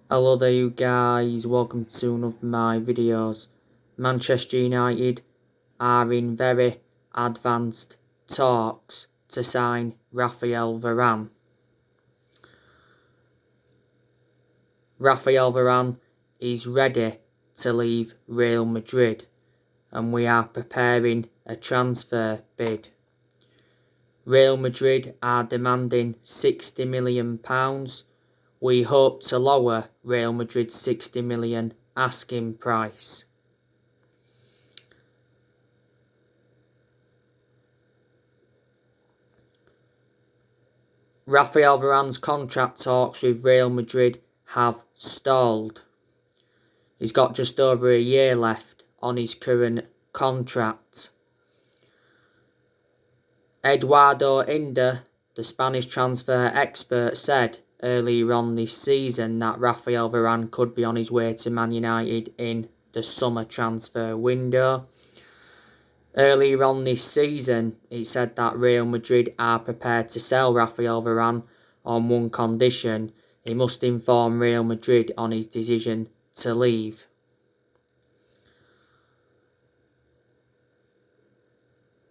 Hello there you guys, welcome to one of my videos. Manchester United are in very advanced talks to sign Raphael Varane. Raphael Varane is ready to leave Real Madrid and we are preparing a transfer bid. Real Madrid are demanding £60 million. We hope to lower Real Madrid's £60 million asking price. Raphael Varane's contract talks with Real Madrid have stalled. He's got just over a year left on his current contract. Eduardo Inda, the Spanish transfer expert, said earlier on this season that Raphael Varane could be on his way to Man United in the summer transfer window. Earlier on this season, he said that Real Madrid are prepared to sell Raphael Varane on one condition: he must inform Real Madrid on his decision to leave.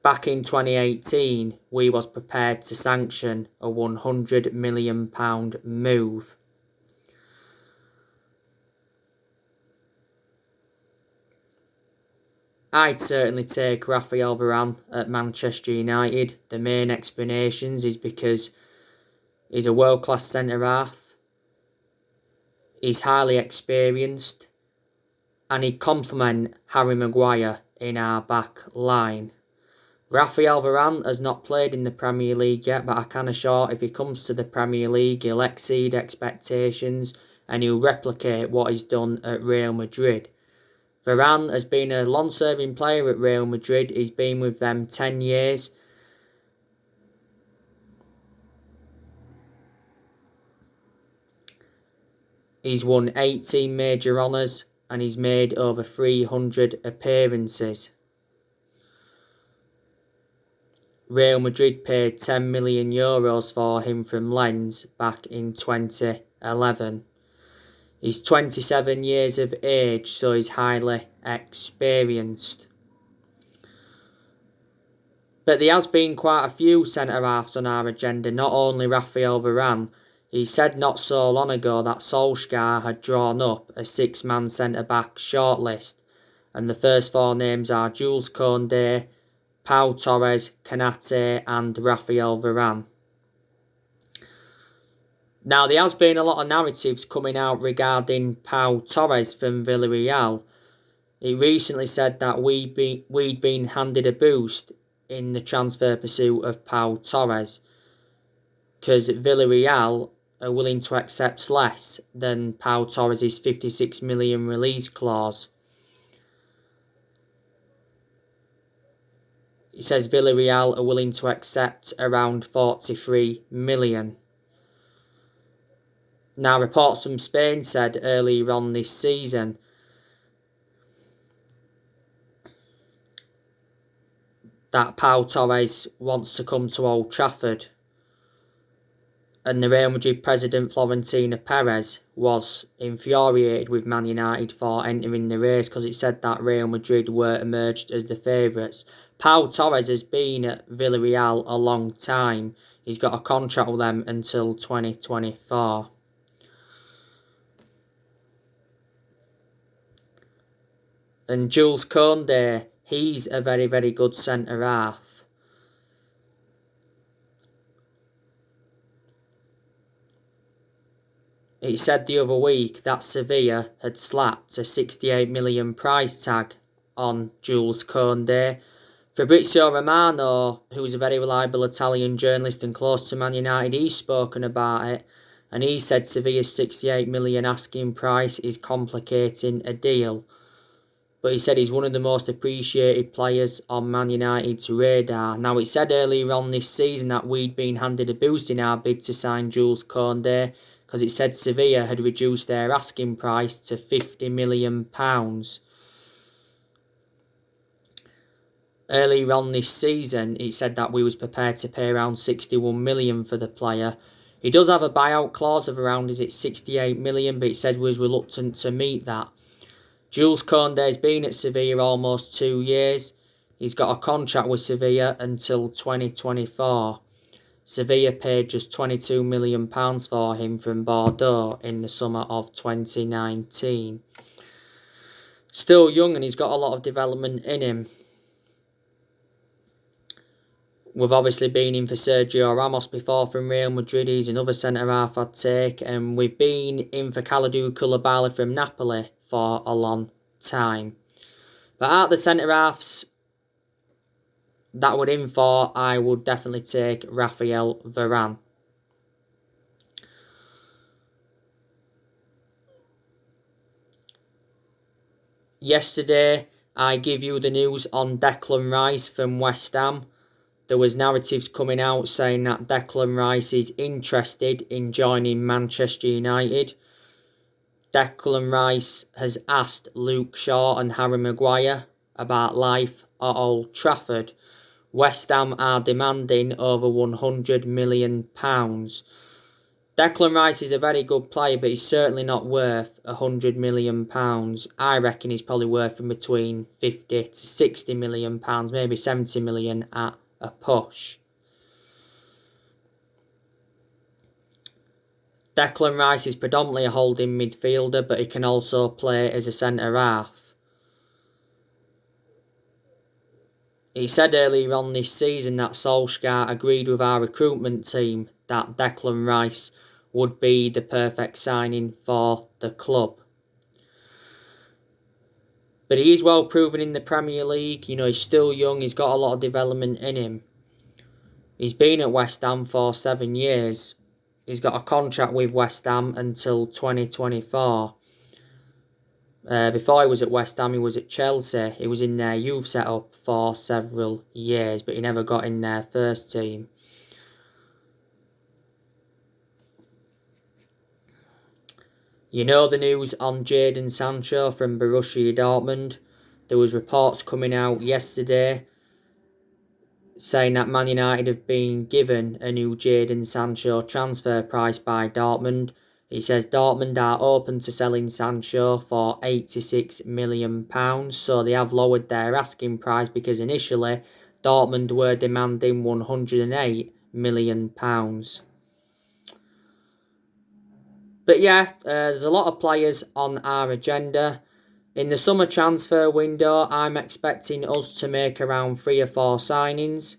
Back in 2018, we was prepared to sanction a £100 million move. I'd certainly take Raphael Varane at Manchester United. The main explanations is because he's a world-class centre-half, he's highly experienced, and he'd complement Harry Maguire in our back line. Raphael Varane has not played in the Premier League yet, but I can assure if he comes to the Premier League, he'll exceed expectations and he'll replicate what he's done at Real Madrid. Varane has been a long-serving player at Real Madrid. He's been with them 10 years. He's won 18 major honours and he's made over 300 appearances. Real Madrid paid €10 million for him from Lens back in 2011. He's 27 years of age, so he's highly experienced. But there has been quite a few centre-halves on our agenda, not only Raphael Varane. He said not so long ago that Solskjaer had drawn up a 6-man centre-back shortlist, and the first 4 names are Jules Koundé, Pau Torres, Konate and Raphael Varane. Now, there has been a lot of narratives coming out regarding Pau Torres from Villarreal. He recently said that we'd been handed a boost in the transfer pursuit of Pau Torres because Villarreal are willing to accept less than Pau Torres' £56 million release clause. He says Villarreal are willing to accept around £43 million. Now, reports from Spain said earlier on this season that Pau Torres wants to come to Old Trafford. And the Real Madrid president Florentino Perez was infuriated with Man United for entering the race because it said that Real Madrid were emerged as the favourites. Pau Torres has been at Villarreal a long time. He's got a contract with them until 2024. And Jules Koundé, he's a very, very good centre-half. It said the other week that Sevilla had slapped a £68 million price tag on Jules Koundé. Fabrizio Romano, who's a very reliable Italian journalist and close to Man United, he's spoken about it. And he said Sevilla's £68 million asking price is complicating a deal. But he said he's one of the most appreciated players on Man United's radar. Now, it said earlier on this season that we'd been handed a boost in our bid to sign Jules Koundé because it said Sevilla had reduced their asking price to £50 million. Earlier on this season, it said that we was prepared to pay around £61 million for the player. He does have a buyout clause of around, is it 68 million, but he said he was reluctant to meet that. Jules Koundé's been at Sevilla almost 2 years. He's got a contract with Sevilla until 2024. Sevilla paid just £22 million for him from Bordeaux in the summer of 2019. Still young, and he's got a lot of development in him. We've obviously been in for Sergio Ramos before from Real Madrid. He's another centre-half I'd take. And we've been in for Kalidou Koulibaly from Napoli for a long time. But out of the centre-halves that we're in for, I would definitely take Raphael Varane. Yesterday, I give you the news on Declan Rice from West Ham. There was narratives coming out saying that Declan Rice is interested in joining Manchester United. Declan Rice has asked Luke Shaw and Harry Maguire about life at Old Trafford. West Ham are demanding over £100 million. Declan Rice is a very good player, but he's certainly not worth £100 million. I reckon he's probably worth in between £50 to £60 million, maybe £70 million at a push. Declan Rice is predominantly a holding midfielder, but he can also play as a centre-half. He said earlier on this season that Solskjaer agreed with our recruitment team that Declan Rice would be the perfect signing for the club. But he is well proven in the Premier League. You know, he's still young. He's got a lot of development in him. He's been at West Ham for 7 years. He's got a contract with West Ham until 2024. Before he was at West Ham, he was at Chelsea. He was in their youth setup for several years, but he never got in their first team. You know the news on Jadon Sancho from Borussia Dortmund. There was reports coming out yesterday saying that Man United have been given a new Jadon Sancho transfer price by Dortmund. He says Dortmund are open to selling Sancho for £86 million, so they have lowered their asking price because initially Dortmund were demanding £108 million. But yeah, there's a lot of players on our agenda. In the summer transfer window, I'm expecting us to make around 3 or 4 signings.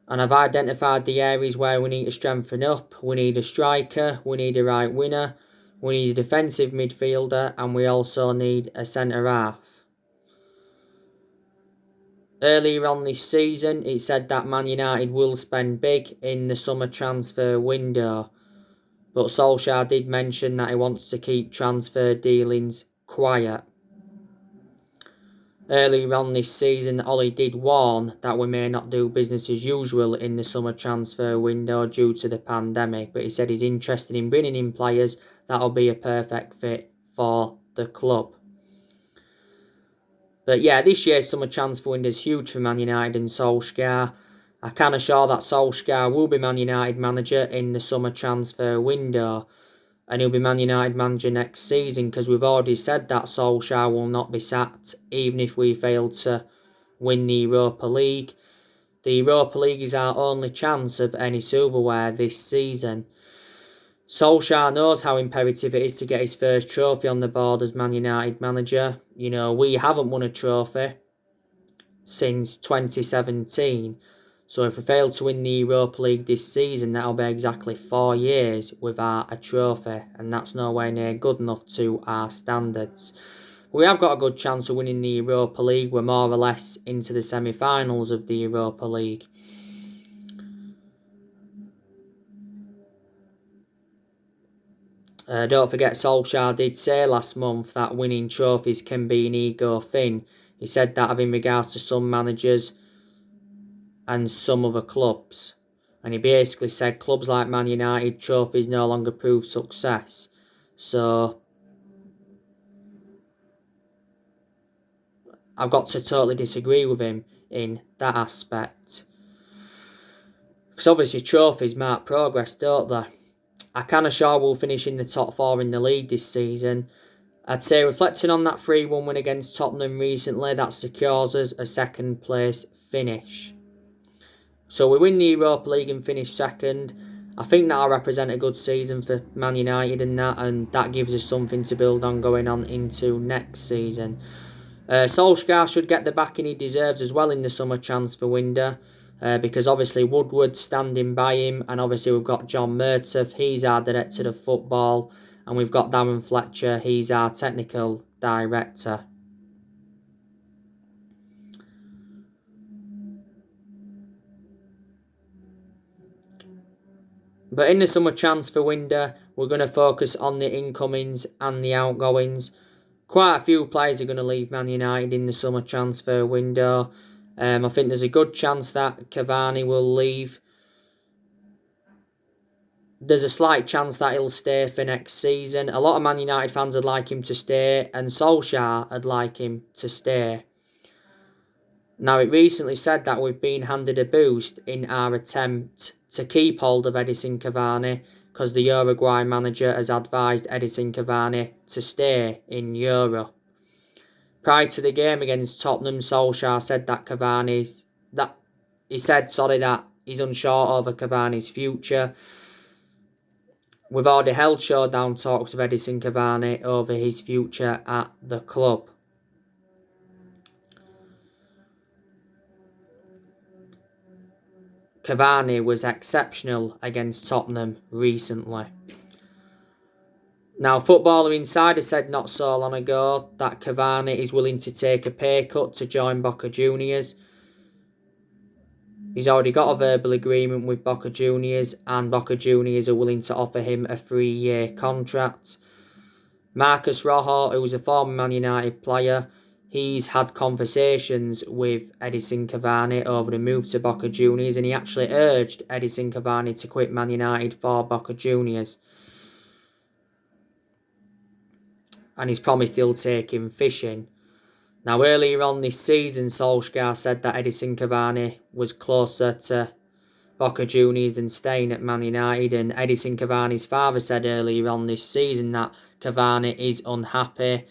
And I've identified the areas where we need to strengthen up. We need a striker, we need a right winger, we need a defensive midfielder, and we also need a centre-half. Earlier on this season, it said that Man United will spend big in the summer transfer window. But Solskjaer did mention that he wants to keep transfer dealings quiet. Earlier on this season, Ollie did warn that we may not do business as usual in the summer transfer window due to the pandemic, but he said he's interested in bringing in players that'll be a perfect fit for the club. But yeah, this year's summer transfer window is huge for Man United and Solskjaer. I can assure that Solskjaer will be Man United manager in the summer transfer window. And he'll be Man United manager next season because we've already said that Solskjaer will not be sacked even if we fail to win the Europa League. The Europa League is our only chance of any silverware this season. Solskjaer knows how imperative it is to get his first trophy on the board as Man United manager. You know, we haven't won a trophy since 2017. So if we fail to win the Europa League this season, that'll be exactly 4 years without a trophy. And that's nowhere near good enough to our standards. We have got a good chance of winning the Europa League. We're more or less into the semi-finals of the Europa League. Don't forget, Solskjaer did say last month that winning trophies can be an ego thing. He said that in regards to some managers and some other clubs. And he basically said clubs like Man United, trophies no longer prove success. So I've got to totally disagree with him. in that aspect. Because obviously trophies mark progress, don't they? I can assure we'll finish in the top 4 in the league this season. I'd say reflecting on that 3-1 win against Tottenham recently, that secures us a second place finish. So we win the Europa League and finish second. I think that'll represent a good season for Man United and that gives us something to build on going on into next season. Solskjaer should get the backing he deserves as well in the summer transfer window. Because obviously Woodward's standing by him, and obviously we've got John Murtaugh, he's our director of football, and we've got Darren Fletcher, he's our technical director. But in the summer transfer window, we're going to focus on the incomings and the outgoings. Quite a few players are going to leave Man United in the summer transfer window. I think there's a good chance that Cavani will leave. There's a slight chance that he'll stay for next season. A lot of Man United fans would like him to stay, and Solskjaer would like him to stay. Now, it recently said that we've been handed a boost in our attempt to keep hold of Edinson Cavani because the Uruguay manager has advised Edinson Cavani to stay in Europe. Prior to the game against Tottenham, Solskjaer said that that he's unsure over Cavani's future. We've already held showdown talks with Edinson Cavani over his future at the club. Cavani was exceptional against Tottenham recently. Now, Footballer Insider said not so long ago that Cavani is willing to take a pay cut to join Boca Juniors. He's already got a verbal agreement with Boca Juniors, and Boca Juniors are willing to offer him a 3-year contract. Marcus Rojo, who's a former Man United player, he's had conversations with Edinson Cavani over the move to Boca Juniors, and he actually urged Edinson Cavani to quit Man United for Boca Juniors. And he's promised he'll take him fishing. Now, earlier on this season, Solskjaer said that Edinson Cavani was closer to Boca Juniors than staying at Man United, and Edinson Cavani's father said earlier on this season that Cavani is unhappy.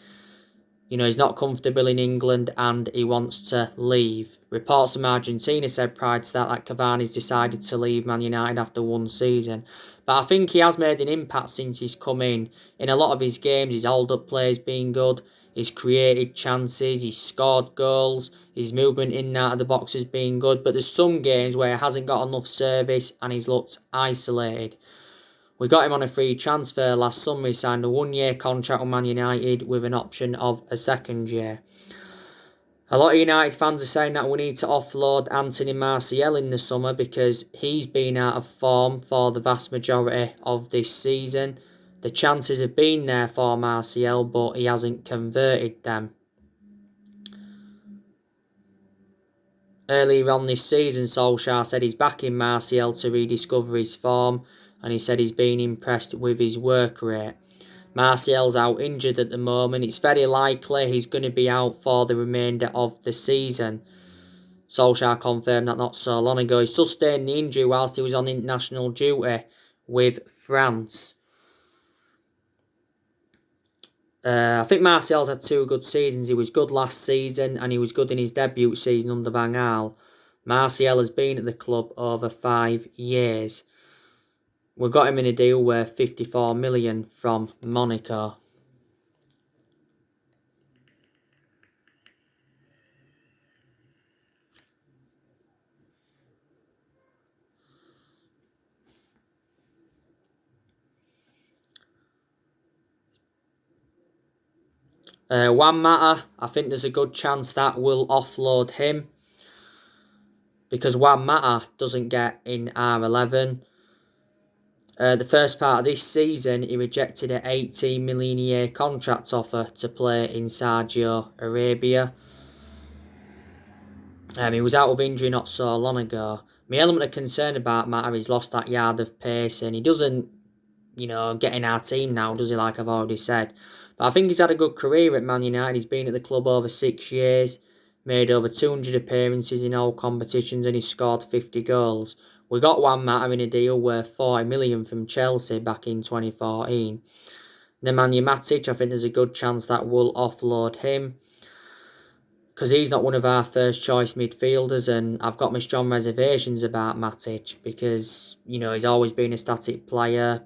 You know, he's not comfortable in England and he wants to leave. Reports from Argentina said prior to that Cavani's decided to leave Man United after one season. But I think he has made an impact since he's come in. In a lot of his games, his hold-up play's been good. He's created chances, he's scored goals, his movement in and out of the box has been good. But there's some games where he hasn't got enough service and he's looked isolated. We got him on a free transfer last summer. He signed a 1-year contract with Man United with an option of a second year. A lot of United fans are saying that we need to offload Anthony Martial in the summer because he's been out of form for the vast majority of this season. The chances have been there for Martial, but he hasn't converted them. Earlier on this season, Solskjaer said he's backing Martial to rediscover his form, and he said he's been impressed with his work rate. Martial's out injured at the moment. It's very likely he's going to be out for the remainder of the season. Solskjaer confirmed that not so long ago. He sustained the injury whilst he was on international duty with France. I think Martial's had 2 good seasons. He was good last season and he was good in his debut season under Van Gaal. Martial has been at the club over 5 years. We got him in a deal worth 54 million from Monaco. Juan Mata, I think there's a good chance that we'll offload him because Juan Mata doesn't get in R11. The first part of this season, he rejected an 18 million a year contract offer to play in Saudi Arabia. He was out of injury not so long ago. My element of concern about Mata, he's lost that yard of pace and he doesn't, get in our team now, does he, like I've already said. But I think he's had a good career at Man United. He's been at the club over 6 years. made over 200 appearances in all competitions, and he scored 50 goals. We got Juan Mata in a deal worth 40 million from Chelsea back in 2014. Nemanja Matic, I think there's a good chance that we'll offload him, because he's not one of our first choice midfielders, and I've got my strong reservations about Matic because, he's always been a static player.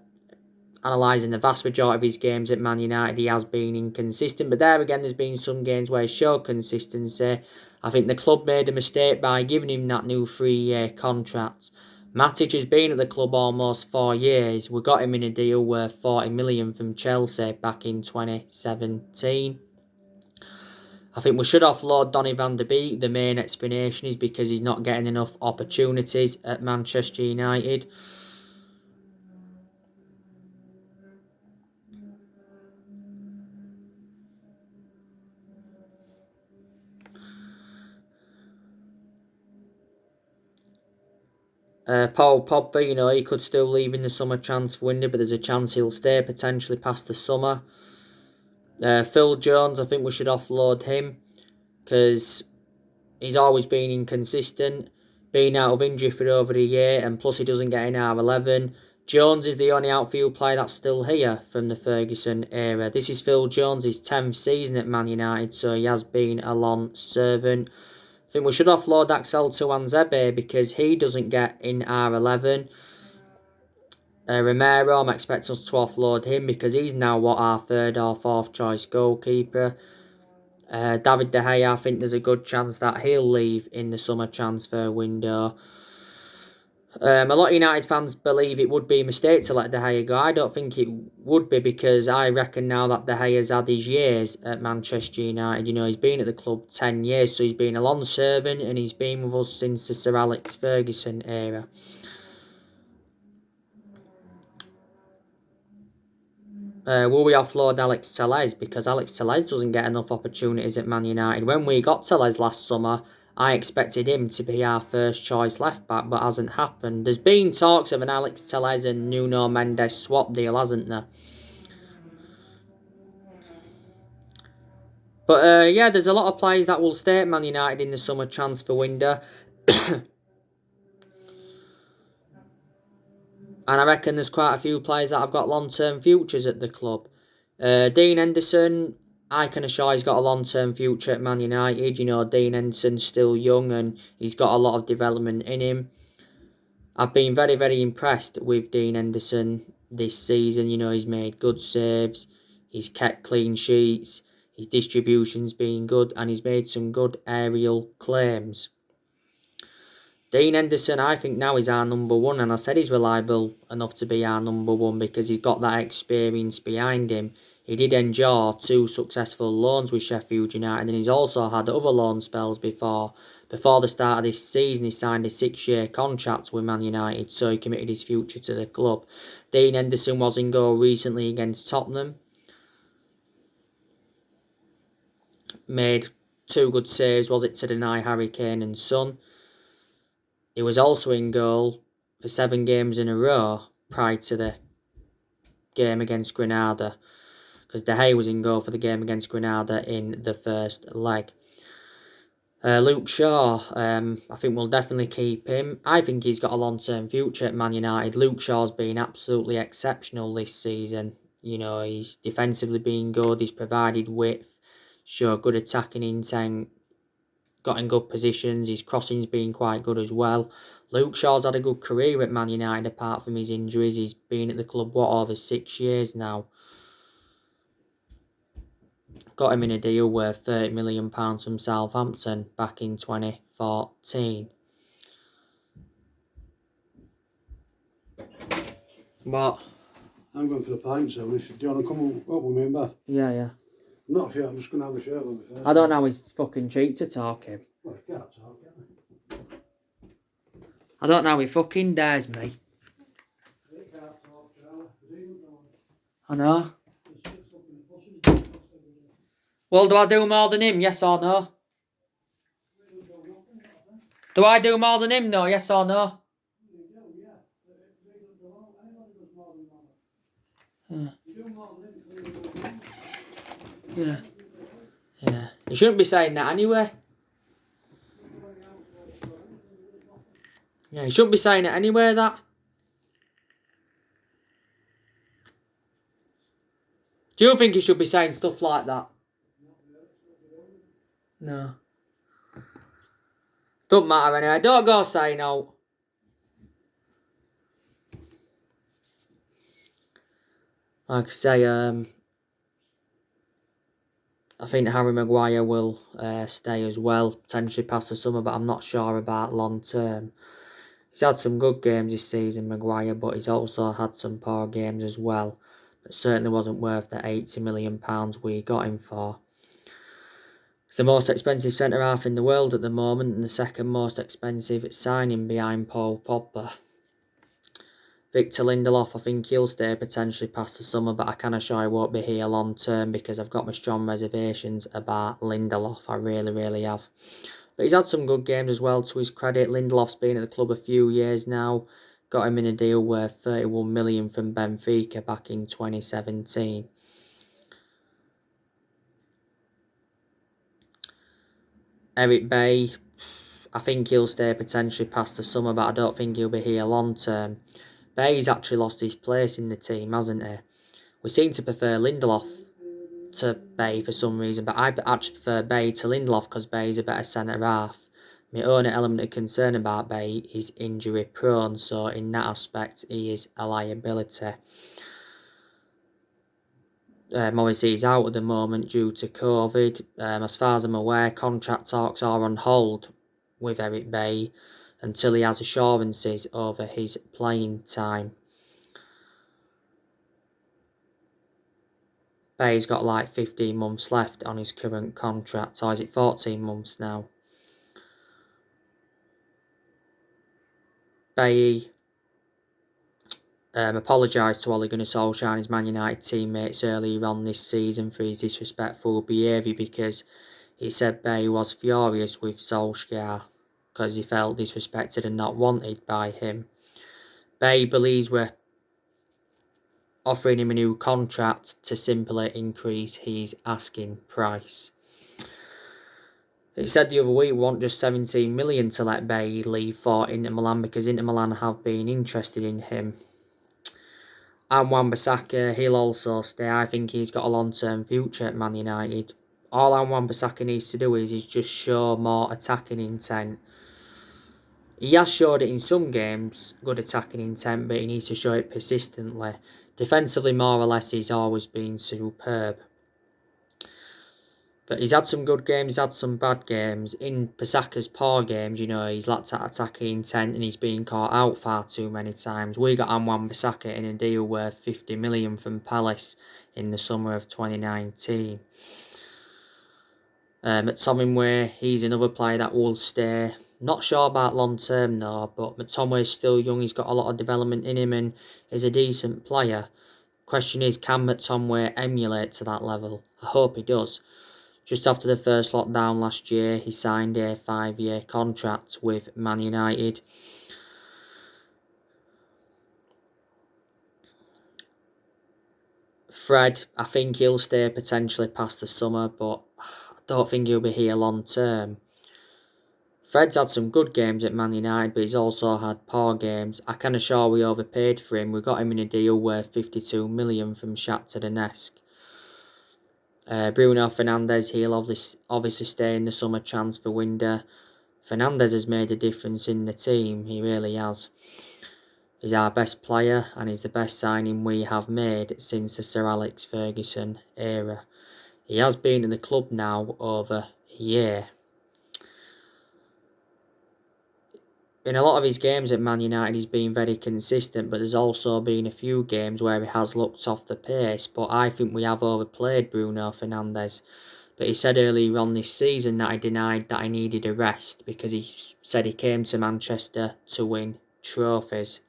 Analysing the vast majority of his games at Man United, he has been inconsistent, but there again, there's been some games where he showed consistency. I think the club made a mistake by giving him that new 3-year contract. Matic has been at the club almost 4 years. We got him in a deal worth 40 million from Chelsea back in 2017. I think we should offload Donny van der Beek. The main explanation is because he's not getting enough opportunities at Manchester United. Paul Pogba, he could still leave in the summer transfer window, but there's a chance he'll stay potentially past the summer. Phil Jones, I think we should offload him because he's always been inconsistent, being out of injury for over a year, and plus he doesn't get in R11. Jones is the only outfield player that's still here from the Ferguson era. This is Phil Jones' 10th season at Man United, so he has been a long servant. I think we should offload Axel Tuanzebe because he doesn't get in R11. Romero, I'm expecting us to offload him because he's now our 3rd or 4th choice goalkeeper. David De Gea, I think there's a good chance that he'll leave in the summer transfer window. A lot of United fans believe it would be a mistake to let De Gea go. I don't think it would be, because I reckon now that De Gea's had his years at Manchester United, he's been at the club 10 years, so he's been a long servant and he's been with us since the Sir Alex Ferguson era. Will we offload Alex Telles? Because Alex Telles doesn't get enough opportunities at Man United. When we got Telles last summer, I expected him to be our first choice left back, but hasn't happened. There's been talks of an Alex Telles and Nuno Mendes swap deal, hasn't there? But there's a lot of players that will stay at Man United in the summer transfer window. And I reckon there's quite a few players that have got long-term futures at the club. Dean Henderson, I can assure he's got a long-term future at Man United. Dean Henderson's still young and he's got a lot of development in him. I've been very, very impressed with Dean Henderson this season. He's made good saves, he's kept clean sheets, his distribution's been good, and he's made some good aerial claims. Dean Henderson, I think now is our number one, and I said he's reliable enough to be our number one because he's got that experience behind him. He did endure 2 successful loans with Sheffield United, and he's also had other loan spells before. Before the start of this season, he signed a 6-year contract with Man United, so he committed his future to the club. Dean Henderson was in goal recently against Tottenham. Made 2 good saves, was it to deny Harry Kane and Son. He was also in goal for 7 games in a row prior to the game against Granada, because De Gea was in goal for the game against Granada in the first leg. Luke Shaw, I think we'll definitely keep him. I think he's got a long-term future at Man United. Luke Shaw's been absolutely exceptional this season. He's defensively been good, he's provided width, showed good attacking intent, got in good positions, his crossing's been quite good as well. Luke Shaw's had a good career at Man United apart from his injuries. He's been at the club, over 6 years now. Got him in a deal worth £30 million from Southampton back in 2014. What? I'm going for the pint, so do you want to come up with me in bed? Yeah. Not if you, I'm just going to have a shirt on me first. I don't know his fucking cheek to talk him. Well, I can't talk, can I don't know he fucking dares me. I know. Well, do I do more than him, yes or no? Do I do more than him, no, yes or no? Yeah. You shouldn't be saying that anyway. Yeah, he shouldn't be saying it anyway, that. Do you think he should be saying stuff like that? No. Don't matter anyway. Don't go saying out. Like I say, I think Harry Maguire will stay as well, potentially past the summer, but I'm not sure about long term. He's had some good games this season, Maguire, but he's also had some poor games as well. But certainly wasn't worth the £80 million we got him for. He's the most expensive centre-half in the world at the moment and the second most expensive signing behind Paul Pogba. Victor Lindelof, I think he'll stay potentially past the summer, but I can assure he won't be here long term because I've got my strong reservations about Lindelof. I really, really have. But he's had some good games as well, to his credit. Lindelof's been at the club a few years now. Got him in a deal worth 31 million from Benfica back in 2017. Eric Bay, I think he'll stay potentially past the summer, but I don't think he'll be here long term. Bay's actually lost his place in the team, hasn't he? We seem to prefer Lindelof to Bay for some reason, but I actually prefer Bay to Lindelof because Bay's a better centre-half. My only element of concern about Bay is injury prone, so in that aspect he is a liability. Obviously he's out at the moment due to COVID. As far as I'm aware, contract talks are on hold with Eric Bay until he has assurances over his playing time. Bay's got like 15 months left on his current contract, or is it 14 months now? Bay apologised to Ole Gunnar Solskjaer and his Man United teammates earlier on this season for his disrespectful behaviour because he said Bay was furious with Solskjaer because he felt disrespected and not wanted by him. Bay believes we're offering him a new contract to simply increase his asking price. It said the other week we want just 17 million to let Bay leave for Inter Milan because Inter Milan have been interested in him. And Wan-Bissaka, he'll also stay. I think he's got a long-term future at Man United. All Wan-Bissaka needs to do is just show more attacking intent. He has showed it in some games, good attacking intent, but he needs to show it persistently. Defensively, more or less, he's always been superb. But he's had some good games, he's had some bad games. In Pisaka's poor games, he's lacked that attacking intent and he's been caught out far too many times. We got Wan-Bissaka in a deal worth 50 million from Palace in the summer of 2019. McTominay, he's another player that will stay. Not sure about long term though, but McTominay's still young, he's got a lot of development in him and is a decent player. Question is, can McTominay emulate to that level? I hope he does. Just after the first lockdown last year, he signed a 5-year contract with Man United. Fred, I think he'll stay potentially past the summer, but I don't think he'll be here long term. Fred's had some good games at Man United, but he's also had poor games. I can assure we overpaid for him. We got him in a deal worth 52 million from Shakhtar Donetsk. Bruno Fernandes, he'll obviously stay in the summer transfer window. Fernandes has made a difference in the team, he really has. He's our best player and he's the best signing we have made since the Sir Alex Ferguson era. He has been in the club now over a year. In a lot of his games at Man United, he's been very consistent, but there's also been a few games where he has looked off the pace. But I think we have overplayed Bruno Fernandes. But he said earlier on this season that he denied that he needed a rest because he said he came to Manchester to win trophies.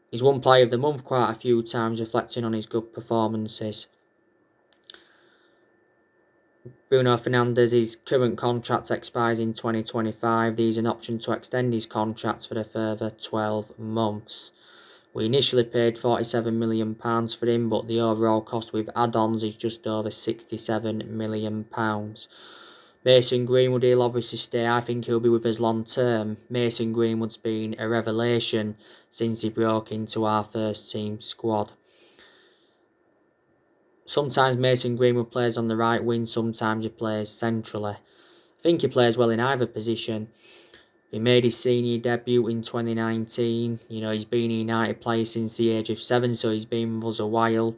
He's won Player of the Month quite a few times, reflecting on his good performances. Bruno Fernandes' current contract expires in 2025. There's an option to extend his contract for a further 12 months. We initially paid £47 million for him, but the overall cost with add-ons is just over £67 million. Mason Greenwood, he'll obviously stay. I think he'll be with us long term. Mason Greenwood's been a revelation since he broke into our first team squad. Sometimes Mason Greenwood plays on the right wing, sometimes he plays centrally. I think he plays well in either position. He made his senior debut in 2019. He's been a United player since the age of 7, so he's been with us a while.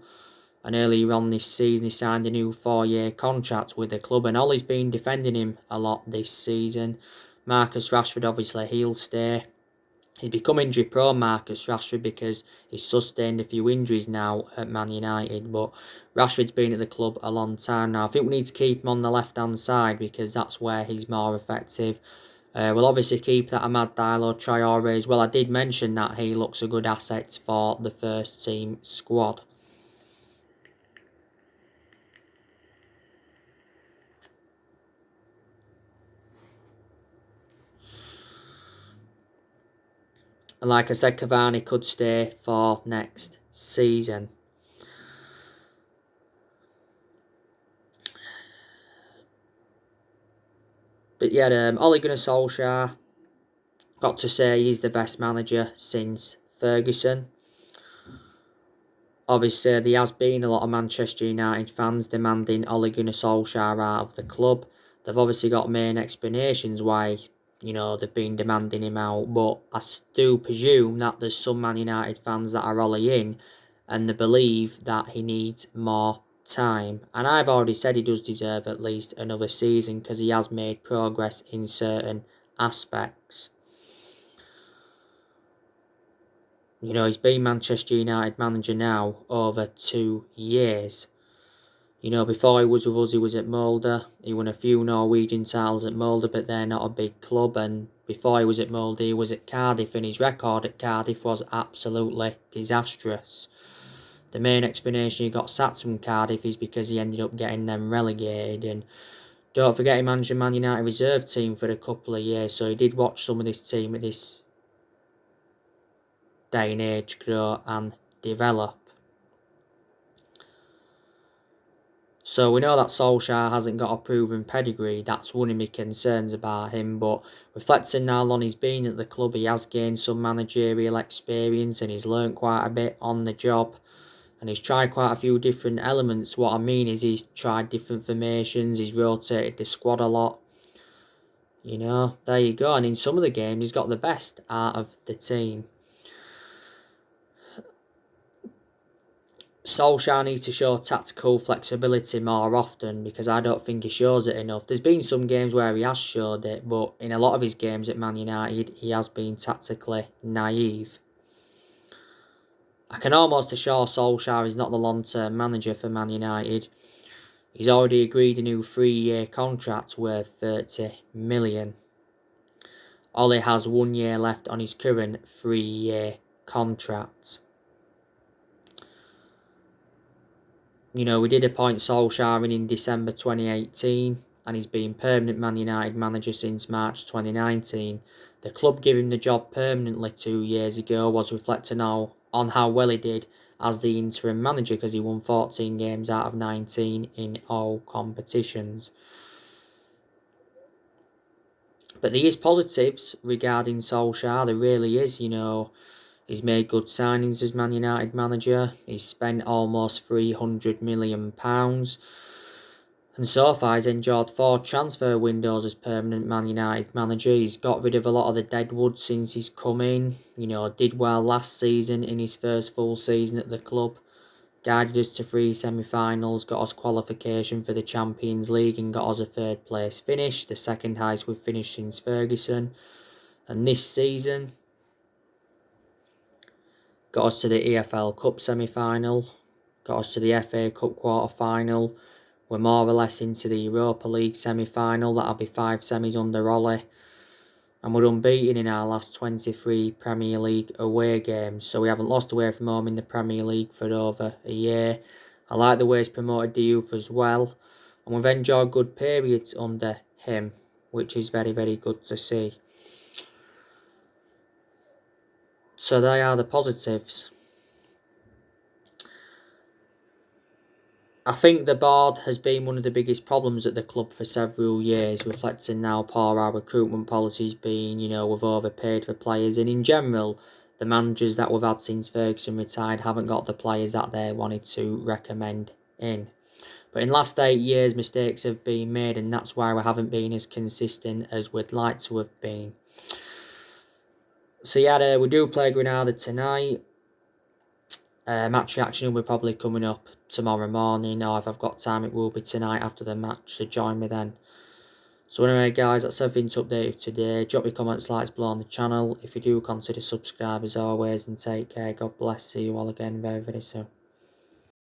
And earlier on this season, he signed a new 4-year contract with the club, and Ollie's been defending him a lot this season. Marcus Rashford, obviously, he'll stay. He's become injury prone, Marcus Rashford, because he's sustained a few injuries now at Man United. But Rashford's been at the club a long time now. I think we need to keep him on the left-hand side because that's where he's more effective. We'll obviously keep that Amad Diallo Traore as well. I did mention that he looks a good asset for the first team squad. And like I said, Cavani could stay for next season. But yeah, Ole Gunnar Solskjaer, got to say he's the best manager since Ferguson. Obviously, there has been a lot of Manchester United fans demanding Ole Gunnar Solskjaer out of the club. They've obviously got main explanations why, they've been demanding him out. But I do presume that there's some Man United fans that are Ole in and they believe that he needs more time. And I've already said he does deserve at least another season because he has made progress in certain aspects. He's been Manchester United manager now over 2 years. Before he was with us, he was at Molde. He won a few Norwegian titles at Molde, but they're not a big club. And before he was at Molde, he was at Cardiff, and his record at Cardiff was absolutely disastrous. The main explanation he got sacked from Cardiff is because he ended up getting them relegated. And don't forget, he managed the Man United reserve team for a couple of years, so he did watch some of this team at this day and age grow and develop. So we know that Solskjaer hasn't got a proven pedigree. That's one of my concerns about him. But reflecting now on he's been at the club, he has gained some managerial experience and he's learnt quite a bit on the job. And he's tried quite a few different elements. What I mean is he's tried different formations. He's rotated the squad a lot. There you go. And in some of the games, he's got the best out of the team. Solskjaer needs to show tactical flexibility more often because I don't think he shows it enough. There's been some games where he has showed it, but in a lot of his games at Man United, he has been tactically naive. I can almost assure Solskjaer is not the long-term manager for Man United. He's already agreed a new 3-year contract worth 30 million. Ole has 1 year left on his current 3-year contract. We did appoint Solskjaer in December 2018 and he's been permanent Man United manager since March 2019. The club giving him the job permanently 2 years ago was reflecting now on how well he did as the interim manager because he won 14 games out of 19 in all competitions. But there is positives regarding Solskjaer, there really is, He's made good signings as Man United manager. He's spent almost £300 million. And so far he's enjoyed 4 transfer windows as permanent Man United manager. He's got rid of a lot of the deadwood since he's come in. Did well last season in his first full season at the club. Guided us to 3 semi-finals, got us qualification for the Champions League and got us a 3rd place finish. The second highest we've finished since Ferguson. And this season got us to the EFL Cup semi-final, got us to the FA Cup quarter-final. We're more or less into the Europa League semi-final. That'll be 5 semis under Ole. And we're unbeaten in our last 23 Premier League away games. So we haven't lost away from home in the Premier League for over a year. I like the way he's promoted the youth as well. And we've enjoyed good periods under him, which is very, very good to see. So they are the positives. I think the board has been one of the biggest problems at the club for several years, reflecting now poor our recruitment policies being, we've overpaid for players, and in general, the managers that we've had since Ferguson retired haven't got the players that they wanted to recommend in. But in the last 8 years, mistakes have been made, and that's why we haven't been as consistent as we'd like to have been. So yeah, we do play Granada tonight. Match reaction will be probably coming up tomorrow morning, or if I've got time, it will be tonight after the match, so join me then. So anyway, guys, that's everything to update you today. Drop your comments, likes below on the channel. If you do, consider subscribe as always, and take care. God bless. See you all again very, very soon.